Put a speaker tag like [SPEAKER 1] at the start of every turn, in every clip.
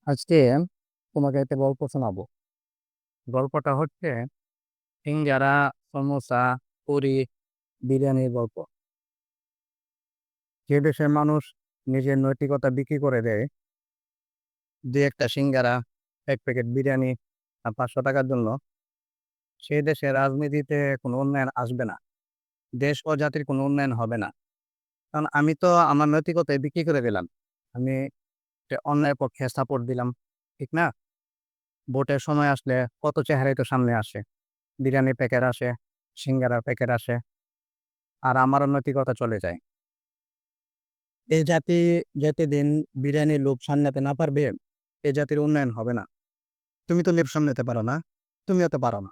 [SPEAKER 1] আজকে তোমাকে একটা গল্প শোনাবো। গল্পটা হচ্ছে সিঙ্গারা, সমোসা, পুরি, বিরিয়ানির গল্প। যে দেশের মানুষ নিজের নৈতিকতা বিক্রি করে দেয় দুই একটা সিঙ্গারা, এক প্যাকেট বিরিয়ানি আর 500 টাকার জন্য, সেই দেশের রাজনীতিতে কোনো উন্নয়ন আসবে না। দেশ ও জাতির কোনো উন্নয়ন হবে না। কারণ আমি তো আমার নৈতিকতায় বিক্রি করে দিলাম। আমি একটা অন্যায়ের পক্ষে সাপোর্ট দিলাম, ঠিক না? ভোটের সময় আসলে কত চেহারাই তো সামনে আসে, বিরিয়ানির প্যাকেট আসে, সিঙ্গারার প্যাকেট আসে, আর আমারও নৈতিকতা চলে যায়। এই জাতি যতদিন বিরিয়ানির লোভ সামলাতে না পারবে, এ জাতির উন্নয়ন হবে না। তুমি তো লোভ সামলাতে পারো না, তুমিও তো পারো না।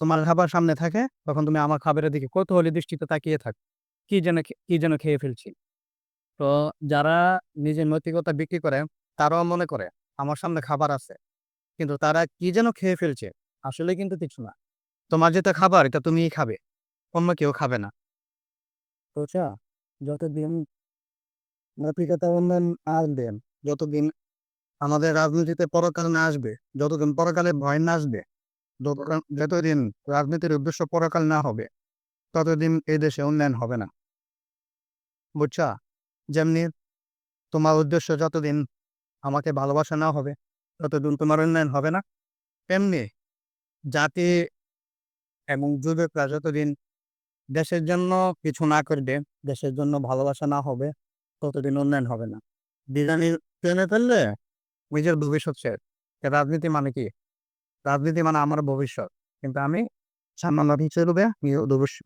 [SPEAKER 1] তোমার খাবার সামনে থাকে, তখন তুমি আমার খাবারের দিকে কৌতূহলী দৃষ্টিতে তাকিয়ে থাকো, কি যেন খেয়ে ফেলছি। তো যারা নিজের নৈতিকতা বিক্রি করে, তারাও মনে করে আমার সামনে খাবার আছে, কিন্তু তারা কি যেন খেয়ে ফেলছে, আসলে কিন্তু কিছু না। তোমার যেটা খাবার, এটা তুমিই খাবে, অন্য কেউ খাবে না। বুঝছো? যতদিন নৈতিকতা উন্নয়ন আসবে, যতদিন আমাদের রাজনীতিতে পরকাল না আসবে, যতদিন পরকালে ভয় না আসবে, যতদিন রাজনীতির উদ্দেশ্য পরকাল না হবে, ততদিন এই দেশে উন্নয়ন হবে না। বুঝছা? যেমনি তোমার উদ্দেশ্য যতদিন আমাকে ভালোবাসা না হবে, ততদিন তোমার উন্নয়ন হবে না। তেমনি জাতি এবং যুবকরা যতদিন দেশের জন্য কিছু না করবে, দেশের জন্য ভালোবাসা না হবে, ততদিন উন্নয়ন হবে না। বিরিয়ানি ট্রেনে ফেললে নিজের ভবিষ্যৎ শেষ। রাজনীতি মানে কি? রাজনীতি মানে আমার ভবিষ্যৎ। কিন্তু আমি সামান্য হিসেবে ভবিষ্যৎ